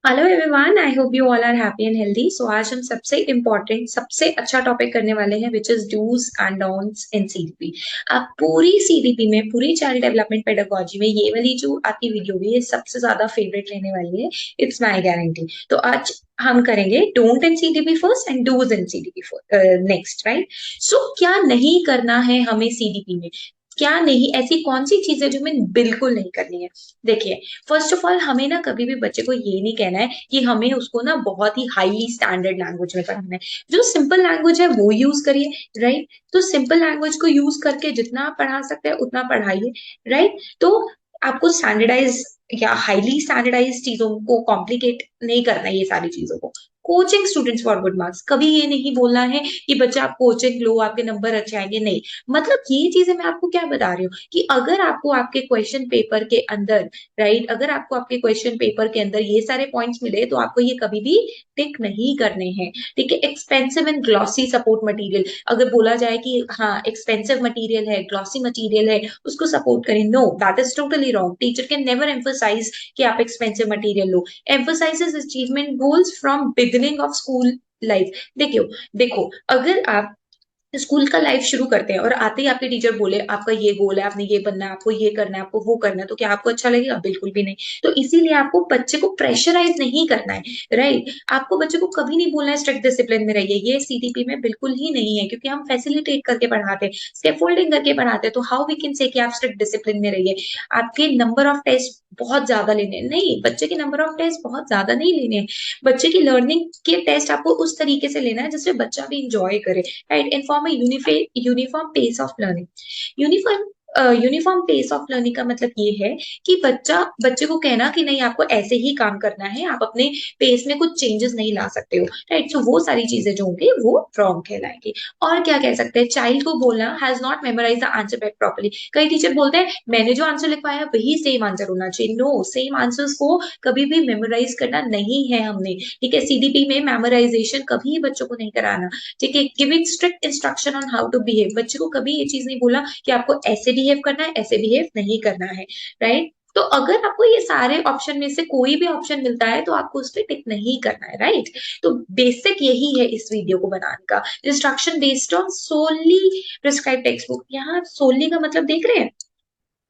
Hello everyone, I hope you all are happy and healthy. So आज हम सबसे important सबसे अच्छा टॉपिक करने वाले हैं which is dos and don'ts in CDP. आप पूरी सीडीपी में, पूरी चाइल्ड डेवलपमेंट पेडागोजी में ये वाली जो आपकी वीडियो होगी ये सबसे ज्यादा फेवरेट रहने वाली है। It's my guarantee. तो आज हम करेंगे don't in CDP first and do's in CDP next, right. So क्या नहीं करना है हमें सीडीपी में, क्या नहीं, ऐसी कौन सी चीजें जो हमें बिल्कुल नहीं करनी है। देखिए, फर्स्ट ऑफ ऑल हमें ना कभी भी बच्चे को ये नहीं कहना है कि हमें उसको ना बहुत ही हाईली स्टैंडर्ड लैंग्वेज में पढ़ाना है। जो सिंपल लैंग्वेज है वो यूज करिए, राइट। तो सिंपल लैंग्वेज को यूज करके जितना आप पढ़ा सकते हैं उतना पढ़ाइए, राइट। तो आपको स्टैंडर्डाइज या हाईली स्टैंडर्डाइज चीजों को कॉम्प्लिकेट नहीं करना है, ये सारी चीजों को। Coaching students for good marks, कभी ये नहीं बोलना है कि बच्चा आप कोचिंग लो आपके नंबर अच्छे आएंगे, नहीं। मतलब ये चीजें मैं आपको क्या बता रही हूँ कि अगर आपको आपके क्वेश्चन पेपर के अंदर, राइट, अगर आपको आपके क्वेश्चन पेपर के अंदर ये सारे पॉइंट्स मिले तो आपको ये कभी भी टिक नहीं करने हैं। ठीक है। Expensive and glossy support material, अगर बोला जाए कि हाँ एक्सपेंसिव मटेरियल है, ग्लॉसी मटेरियल है, उसको सपोर्ट करें, no, that is totally wrong. Teacher can never emphasise कि आप एक्सपेंसिव मटेरियल लो। Emphasises achievement goals from beginning of school life. देखो, देखो, अगर आप स्कूल का लाइफ शुरू करते हैं और आते ही आपके टीचर बोले आपका ये गोल है, आपने ये बनना है, आपको ये करना है, आपको वो करना है, तो क्या आपको अच्छा लगेगा? बिल्कुल भी नहीं। तो इसीलिए आपको बच्चे को प्रेशराइज नहीं करना है, राइट। आपको बच्चे को कभी नहीं बोलना है स्ट्रिक्ट डिसिप्लिन में रहिए, ये सीडीपी में बिल्कुल ही नहीं है, क्योंकि हम फैसिलिटेट करके पढ़ाते हैं, स्कैफोल्डिंग करके पढ़ाते हैं। तो हाउ वी कैन से कि आप स्ट्रिक्ट डिसिप्लिन में रहिए, आपके नंबर ऑफ टेस्ट बहुत ज्यादा लेने हैं। नहीं, बच्चे के नंबर ऑफ टेस्ट बहुत ज्यादा नहीं लेने हैं। बच्चे की लर्निंग के टेस्ट आपको उस तरीके से लेना है जिससे बच्चा भी इंजॉय करे, right. Inform uniform pace of learning. Uniform uniform pace of learning का मतलब ये है कि बच्चे को कहना कि नहीं आपको ऐसे ही काम करना है, आप अपने पेस में कुछ चेंजेस नहीं ला सकते हो, राइट। सो वो सारी चीजें जो होंगी वो रॉन्ग कहलाएंगी। और क्या कह सकते हैं, चाइल्ड को बोलना has not memorise the answer back properly. कई टीचर बोलते हैं मैंने जो आंसर लिखवाया वही सेम आंसर होना चाहिए। नो, सेम आंसर्स को कभी भी मेमोराइज करना नहीं है हमने। ठीक है, सीडीपी में मेमोराइजेशन कभी बच्चों को नहीं कराना। ठीक है, giving strict instruction on how to behave, बच्चे को कभी ये चीज नहीं बोला कि आपको ऐसे बिहेव करना है, ऐसे बिहेव नहीं करना है, राइट। तो अगर आपको ये सारे ऑप्शन में से कोई भी ऑप्शन मिलता है तो आपको उस पर टिक नहीं करना है, राइट। तो बेसिक यही है इस वीडियो को बनाने का। Instruction based on solely prescribe textbook. यहाँ सोनली का मतलब देख रहे हैं,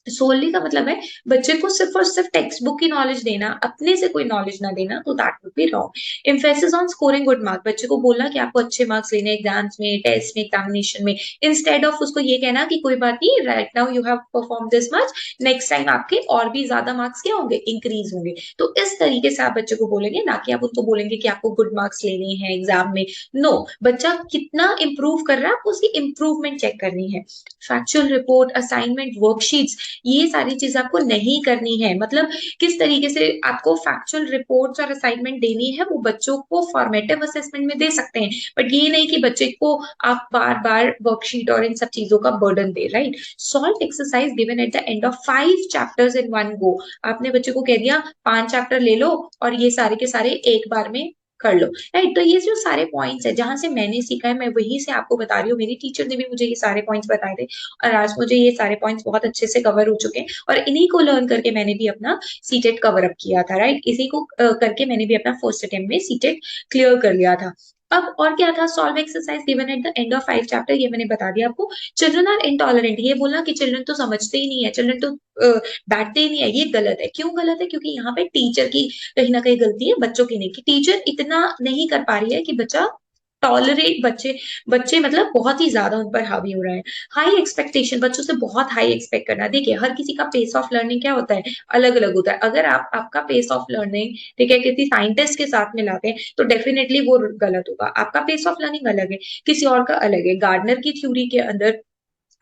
सोलली का मतलब है बच्चे को सिर्फ और सिर्फ टेक्स्ट बुक की नॉलेज देना, अपने से कोई नॉलेज ना देना, तो that would be wrong. Emphasis on scoring good mark, बच्चे को बोलना कि आपको अच्छे मार्क्स लेने एग्जाम्स में, टेस्ट में, एग्जामिनेशन में, इंस्टेड ऑफ उसको ये कहना कि कोई बात नहीं, right now you have perform this much, next time आपके और भी ज्यादा मार्क्स क्या होंगे, इंक्रीज होंगे। तो इस तरीके से आप बच्चे को बोलेंगे, ना कि आप उनको बोलेंगे कि आपको गुड मार्क्स लेने हैं एग्जाम में। नो, बच्चा कितना इंप्रूव कर रहा है आपको उसकी इंप्रूवमेंट चेक करनी है। फैक्चुअल रिपोर्ट, असाइनमेंट, वर्कशीट्स, ये सारी चीज आपको नहीं करनी है। मतलब किस तरीके से आपको फैक्चुअल रिपोर्ट्स और असाइनमेंट देनी है वो बच्चों को फॉर्मेटिव असेसमेंट में दे सकते हैं, बट ये नहीं कि बच्चे को आप बार बार वर्कशीट और इन सब चीजों का burden they, right. Solve exercise given at the end of 5 chapters in one go. आपने बच्चे को कह दिया 5 चैप्टर ले लो और ये सारे के सारे एक बार में कर लो, राइट। तो ये जो सारे पॉइंट्स है जहां से मैंने सीखा है मैं वहीं से आपको बता रही हूँ। मेरी टीचर ने भी मुझे ये सारे पॉइंट्स बताए थे और आज मुझे ये सारे पॉइंट्स बहुत अच्छे से कवर हो चुके हैं और इन्हीं को लर्न करके मैंने भी अपना सीटेट कवर अप किया था, राइट। इसी को करके मैंने भी अपना फर्स्ट अटेम्प्ट में सीटेट क्लियर कर लिया था। अब और क्या था, solve exercise given at the end of 5 chapter, ये मैंने बता दिया आपको। चिल्ड्रन आर इनटॉलरेंट, ये बोला कि चिल्ड्रन तो समझते ही नहीं है, चिल्ड्रन तो बैठते ही नहीं है, ये गलत है। क्यों गलत है? क्योंकि यहाँ पे टीचर की कहीं ना कहीं गलती है, बच्चों की नहीं, कि टीचर इतना नहीं कर पा रही है कि बच्चा टॉलरेट, बच्चे बच्चे मतलब बहुत ही ज्यादा उन पर हावी हो रहे हैं। हाई एक्सपेक्टेशन, बच्चों से बहुत हाई एक्सपेक्ट करना। देखिए, हर किसी का पेस ऑफ लर्निंग क्या होता है, अलग अलग होता है। अगर आप आपका पेस ऑफ लर्निंग, ठीक है, किसी साइंटिस्ट के साथ में लाते हैं तो डेफिनेटली वो गलत होगा। आपका पेस ऑफ लर्निंग अलग है, किसी और का अलग है। गार्डनर की थ्योरी के अंदर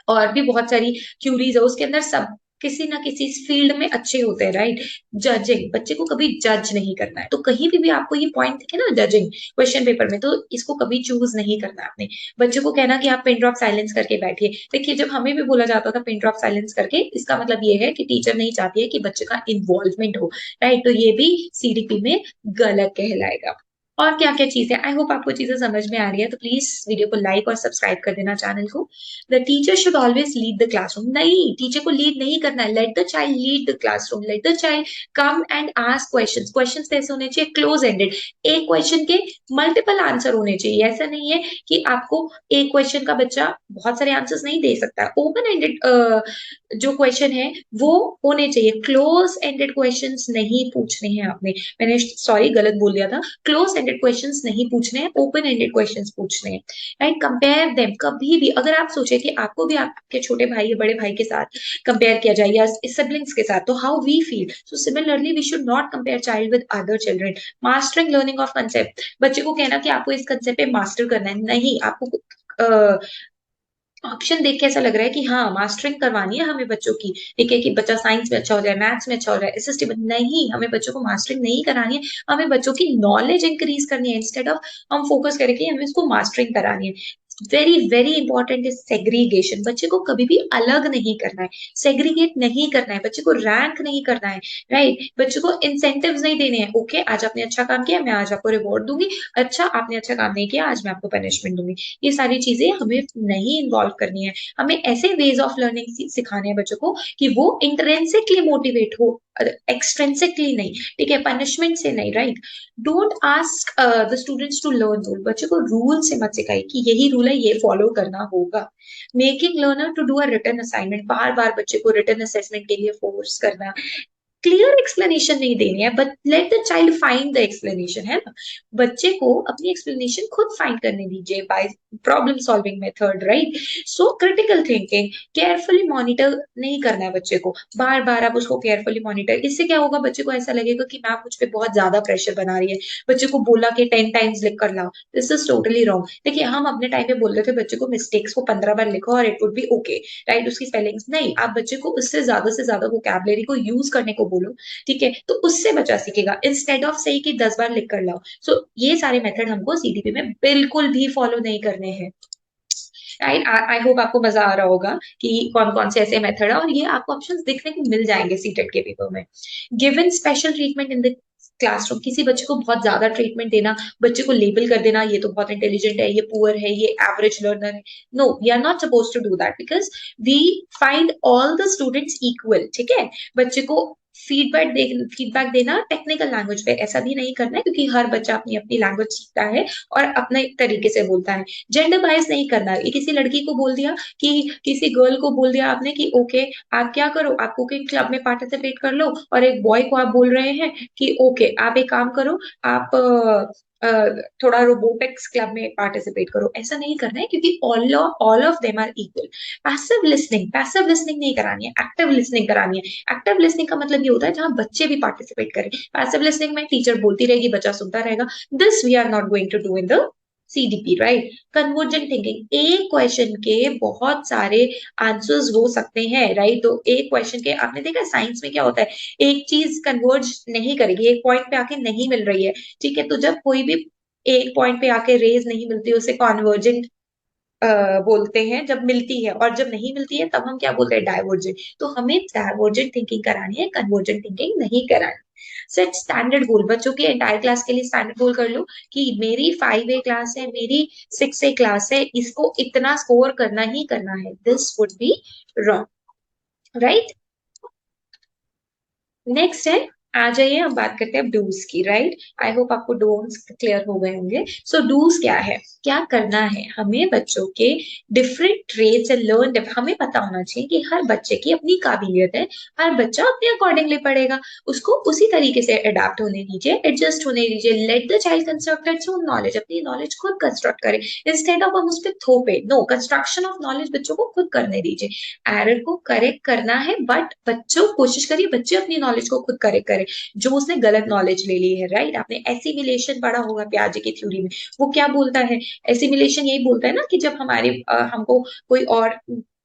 और भी बहुत सारी थ्योरीज है, उसके अंदर सब किसी ना किसी फील्ड में अच्छे होते हैं, राइट। जजिंग, बच्चे को कभी जज नहीं करना है। तो कहीं भी आपको ये पॉइंट दिखे ना जजिंग क्वेश्चन पेपर में, तो इसको कभी चूज नहीं करना है आपने। बच्चे को कहना कि आप पिन ड्रॉप साइलेंस करके बैठिए। देखिए, जब हमें भी बोला जाता था पिन ड्रॉप साइलेंस करके, इसका मतलब ये है कि टीचर नहीं चाहती है कि बच्चे का इन्वॉल्वमेंट हो, राइट। तो ये भी सीडीपी में गलत कहलाएगा। और क्या क्या चीजें, आई होप आपको चीजें समझ में आ रही है, तो प्लीज वीडियो को लाइक और सब्सक्राइब कर देना चैनल को। The teacher should always lead the classroom, नहीं टीचर को लीड नहीं करना है, let the child lead the classroom, let the child come and ask questions. Questions कैसे होने चाहिए, क्लोज एंडेड, एक क्वेश्चन के मल्टीपल आंसर होने चाहिए। ऐसा नहीं है कि आपको एक क्वेश्चन का बच्चा बहुत सारे आंसर्स नहीं दे सकता, ओपन एंडेड जो क्वेश्चन है वो होने चाहिए। क्लोज एंडेड क्वेश्चंस नहीं पूछने हैं आपने, मैंने सॉरी गलत बोल दिया था, क्लोज एंडेड क्वेश्चंस नहीं पूछने हैं, ओपन एंडेड क्वेश्चंस पूछने हैं। राइट, कंपेयर देम, कभी भी अगर आप सोचे कि आपको भी आपके छोटे भाई या बड़े भाई के साथ कंपेयर किया जाए या सिबलिंग्स के साथ, तो how we feel, so similarly we should not compare child with other children. Mastering learning of concept, बच्चे को कहना कि आपको इस कंसेप्ट पे मास्टर करना है, नहीं, आपको ऑप्शन देख के ऐसा लग रहा है कि हाँ मास्टरिंग करवानी है हमें बच्चों की, ठीक है, कि बच्चा साइंस में अच्छा हो जाए, मैथ्स में अच्छा हो जाए, एसएसटी में, नहीं, हमें बच्चों को मास्टरिंग नहीं करानी है, हमें बच्चों की नॉलेज इंक्रीज करनी है, इंस्टेड ऑफ हम फोकस करें कि हमें इसको मास्टरिंग करानी है। Very very important is segregation, बच्चे को कभी भी अलग नहीं करना है, सेग्रीगेट नहीं करना है, बच्चे को रैंक नहीं करना है। राइट, बच्चे को इंसेंटिव्स नहीं देने हैं, ओके आज आपने अच्छा काम किया मैं आज आपको रिवॉर्ड दूंगी, अच्छा आपने अच्छा काम नहीं किया आज मैं आपको पनिशमेंट दूंगी, ये सारी चीजें हमें नहीं इन्वॉल्व करनी है। हमें ऐसे वेज ऑफ लर्निंग सिखाने हैं बच्चों को कि वो इंट्रेंसिकली मोटिवेट हो, एक्सट्रेंसिकली नहीं, ठीक है, पनिशमेंट से नहीं। Right, don't ask the students to learn rule, बच्चे को रूल से मत सिखाइए कि यही रूल है ये फॉलो करना होगा। Making learner to do a written assignment, बार बार बच्चे को रिटन असेसमेंट के लिए फोर्स करना, क्लियर एक्सप्लेनेशन नहीं देनी है, but let the child find the explanation, है ना, बच्चे को अपनी एक्सप्लेनेशन खुद फाइंड करने दीजिए by problem solving method. Right, so critical thinking, carefully monitor नहीं करना है बच्चे को, बार बार आप उसको केयरफुली मॉनिटर, इससे क्या होगा, बच्चे को ऐसा लगेगा कि मैम मुझ पे बहुत ज्यादा प्रेशर बना रही है, बच्चे को बोला कि 10 टाइम्स लिख कर लाओ, दिस इज टोटली रॉन्ग। देखिए हम अपने टाइम पे बोलते थे बच्चे को मिस्टेक्स को 15 बार लिखो और it would be okay, right, उसकी स्पेलिंग्स नहीं, आप बच्चे को उससे ज्यादा से ज्यादा वोकैबुलरी को यूज करने को बोलो, ठीक है, तो उससे बच्चा सीखेगा, इंस्टेड ऑफ सही कि 10 बार लिख कर लाओ। सो ये सारे मेथड हमको सीडीपी में बिल्कुल भी फॉलो नहीं करने हैं। राइट, आई होप आपको मजा आ रहा होगा कि कौन कौन से ऐसे मेथड है, और ये आपको ऑप्शंस देखने को मिल जाएंगे सीटेट के पेपर में। Given special treatment in the classroom, किसी बच्चे को बहुत ज्यादा ट्रीटमेंट देना, बच्चे को लेबल कर देना ये तो बहुत इंटेलिजेंट है, ये पुअर है, ये एवरेज लर्नर है, no, we are not suppose to do that, because we find all the students equal, ठीक है, बच्चे को फीडबैक देना टेक्निकल लैंग्वेज पे, ऐसा भी नहीं करना है क्योंकि हर बच्चा अपनी अपनी लैंग्वेज सीखता है और अपने तरीके से बोलता है। जेंडर बायस नहीं करना है, किसी लड़की को बोल दिया कि किसी गर्ल को बोल दिया आपने कि ओके आप क्या करो, आप कुकिंग क्लब में पार्टिसिपेट कर लो, और एक बॉय को आप बोल रहे हैं कि ओके आप एक काम करो, आप थोड़ा रोबोटिक्स क्लब में पार्टिसिपेट करो, ऐसा नहीं करना है क्योंकि all of them are equal. Passive listening नहीं करानी है, एक्टिव लिसनिंग करानी है। एक्टिव लिसनिंग का मतलब ये होता है जहां बच्चे भी पार्टिसिपेट करें, पैसिव लिसनिंग में टीचर बोलती रहेगी बच्चा सुनता रहेगा, this we are not going to do in the CDP. Right, convergent thinking, एक क्वेश्चन के बहुत सारे आंसर्स हो सकते हैं, राइट, तो एक क्वेश्चन के, आपने देखा साइंस में क्या होता है, एक चीज कन्वर्ज नहीं करेगी, एक पॉइंट पे आके नहीं मिल रही है, ठीक है, तो जब कोई भी एक पॉइंट पे आके रेज नहीं मिलती उसे कॉन्वर्जेंट बोलते हैं, जब मिलती है, और जब नहीं मिलती है तब हम क्या बोलते हैं, डाइवर्जेंट। तो हमें डाइवर्जेंट थिंकिंग करानी है, कन्वर्जेंट थिंकिंग नहीं करानी। सेट स्टैंडर्ड गोल, बच्चों के एंटायर क्लास के लिए स्टैंडर्ड गोल कर लो कि मेरी 5A क्लास है, मेरी 6A क्लास है, इसको इतना स्कोर करना ही करना है, this would be wrong. Right, next है, आ जाइए हम बात करते हैं डूज की। राइट, आई होप आपको डोन्ट्स क्लियर हो गए होंगे। सो डूज क्या है, क्या करना है, हमें बच्चों के डिफरेंट ट्रेड्स एंड लर्न, हमें पता होना चाहिए कि हर बच्चे की अपनी काबिलियत है, हर बच्चा अपने अकॉर्डिंगली पढ़ेगा, उसको उसी तरीके से अडेप्ट होने दीजिए, एडजस्ट होने दीजिए, let the child construct its own knowledge, अपनी नॉलेज खुद कंस्ट्रक्ट करे, इंस्टेड ऑफ हम उस पर थोपे, नो, कंस्ट्रक्शन ऑफ नॉलेज बच्चों को खुद करने दीजिए। एरर को करेक्ट करना है, बट बच्चों कोशिश करिए बच्चे अपनी नॉलेज को खुद करेक्ट करें जो उसने गलत नॉलेज ले ली है। राइट, आपने एसिमिलेशन पढ़ा होगा पियाजे की थ्योरी में, वो क्या बोलता है, एसिमिलेशन यही बोलता है ना कि जब हमारे हमको कोई और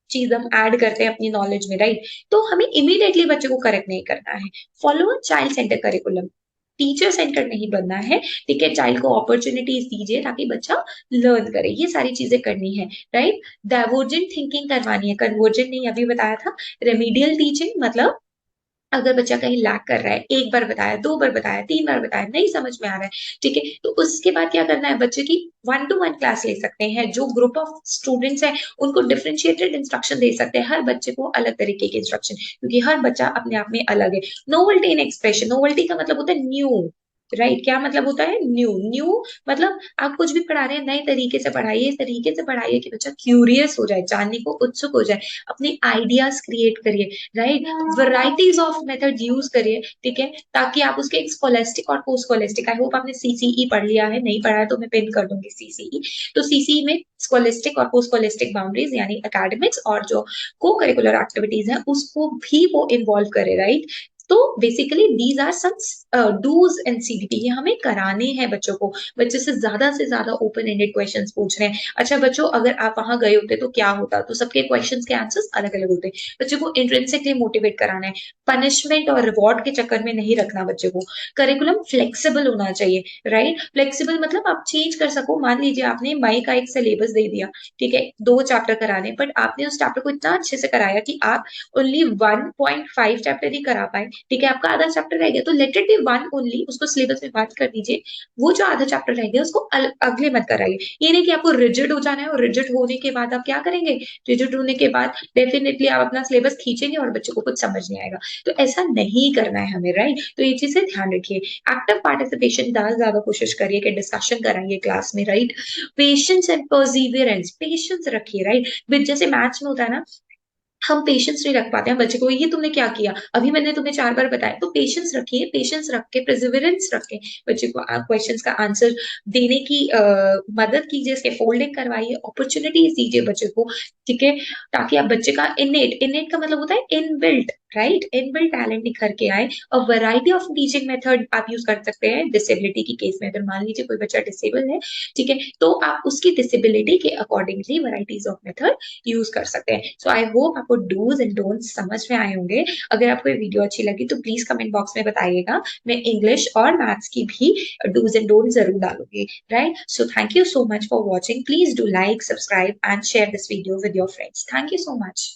चीज हम ऐड करते हैं अपनी नॉलेज में, राइट, तो हमें इमीडिएटली बच्चे को करेक्ट नहीं करना है। Follow child centre curriculum, teacher centre नहीं बनना है, ठीक है, चाइल्ड को अपॉर्चुनिटीज दीजिए ताकि बच्चा लर्न करे, ये सारी चीजें करनी है। राइट, डाइवर्जेंट थिंकिंग करवानी है, कन्वर्जेंट नहीं, अभी बताया था। रेमीडियल टीचिंग मतलब अगर बच्चा कहीं लैग कर रहा है, एक बार बताया, 2 बार बताया, 3 बार बताया, नहीं समझ में आ रहा है, ठीक है? तो उसके बाद क्या करना है, बच्चे की 1 टू 1 क्लास ले सकते हैं, जो ग्रुप ऑफ स्टूडेंट्स हैं, उनको डिफरेंशिएटेड इंस्ट्रक्शन दे सकते हैं, हर बच्चे को अलग तरीके के इंस्ट्रक्शन, क्योंकि हर बच्चा अपने आप में अलग है। नोवेल्टी इन एक्सप्रेशन, नोवेल्टी का मतलब होता है न्यू, राइट? क्या मतलब होता है? न्यू। न्यू मतलब आप कुछ भी पढ़ा रहे हैं, नए तरीके से पढ़ाइए, इस तरीके से पढ़ाइए कि बच्चा क्यूरियस हो जाए, जानने को उत्सुक हो जाए, अपने आइडियाज क्रिएट करिए, right? Varieties of method use करिए, ठीक है? ताकि आप उसके स्कॉलेस्टिक और पोस्ट स्कॉलेस्टिक, आई होप आपने सीसीई पढ़ लिया है, नहीं पढ़ा है तो मैं पिन कर दूंगी सीसीई। तो सीसीई में स्कॉलेस्टिक और पोस्ट स्कॉलेस्टिक बाउंड्रीज यानी एकेडमिक्स और जो को करिकुलर एक्टिविटीज है उसको भी वो इन्वॉल्व करे, राइट? तो basically these are some dos and CDP, ये हमें कराने हैं बच्चों को। बच्चे से ज्यादा ओपन एंडेड क्वेश्चंस पूछ रहे हैं। अच्छा बच्चों, अगर आप वहां गए होते तो क्या होता, तो सबके क्वेश्चंस के आंसर्स अलग अलग होते। बच्चे को इंट्रिंसिकली मोटिवेट कराना है, पनिशमेंट और रिवॉर्ड के चक्कर में नहीं रखना बच्चे को। करिकुलम फ्लेक्सिबल होना चाहिए, राइट? फ्लेक्सिबल मतलब आप चेंज कर सको। मान लीजिए आपने मई का एक सिलेबस दे दिया, ठीक है, 2 चैप्टर कराने, बट आपने उस चैप्टर को इतना अच्छे से कराया कि आप ओनली 1.5 चैप्टर ही करा पाए, ठीक है, आपका आधा चैप्टर रह गया, तो लेट इट बी 1 ओनली, उसको सिलेबस में बात कर दीजिए। वो जो आधा चैप्टर रह गया उसको अगले मत कराइए। ये नहीं कि आपको रिजिड हो जाना है, और रिजिड होने के बाद आप क्या करेंगे, रिजिड होने के बाद डेफिनेटली आप अपना सिलेबस खींचेंगे और बच्चों को कुछ समझ नहीं आएगा। तो ऐसा नहीं करना है हमें, राइट? तो ये चीजें ध्यान रखिए। एक्टिव पार्टिसिपेशन, ज्यादा ज्यादा कोशिश करिए कि डिस्कशन कराइए क्लास में, right? Patience and Perseverance, patience रखिए, राइट? जैसे मैथ्स में होता है ना, हम पेशेंस नहीं रख पाते हैं बच्चे को, ये तुमने क्या किया, अभी मैंने तुम्हें 4 बार बताया। तो पेशेंस रखिए, पेशेंस रख के प्रिजर्वेरेंस रख के बच्चे को क्वेश्चंस का आंसर देने की मदद कीजिए, इसके फोल्डिंग करवाइए, अपॉर्चुनिटीज दीजिए बच्चे को, ठीक है? ताकि आप बच्चे का इनेट, इनेट का मतलब होता है इनबिल्ट, राइट? इनबिल्ट टैलेंट निखर के आए। और वैरायटी ऑफ टीचिंग मेथड आप यूज कर सकते हैं डिसेबिलिटी की केस में। अगर मान लीजिए कोई बच्चा डिसेबल है, ठीक है, तो आप उसकी डिसेबिलिटी के accordingly varieties of method use कर सकते हैं। सो आई होप आपको डूज एंड डोंट्स समझ में आए होंगे। अगर आपको ये वीडियो अच्छी लगी तो प्लीज कमेंट बॉक्स में बताइएगा, मैं इंग्लिश और मैथ्स की भी डूज एंड डोंट्स जरूर डालूंगी, right? So thank you so much for watching, please do like, subscribe and share this video with your friends. Thank you so much.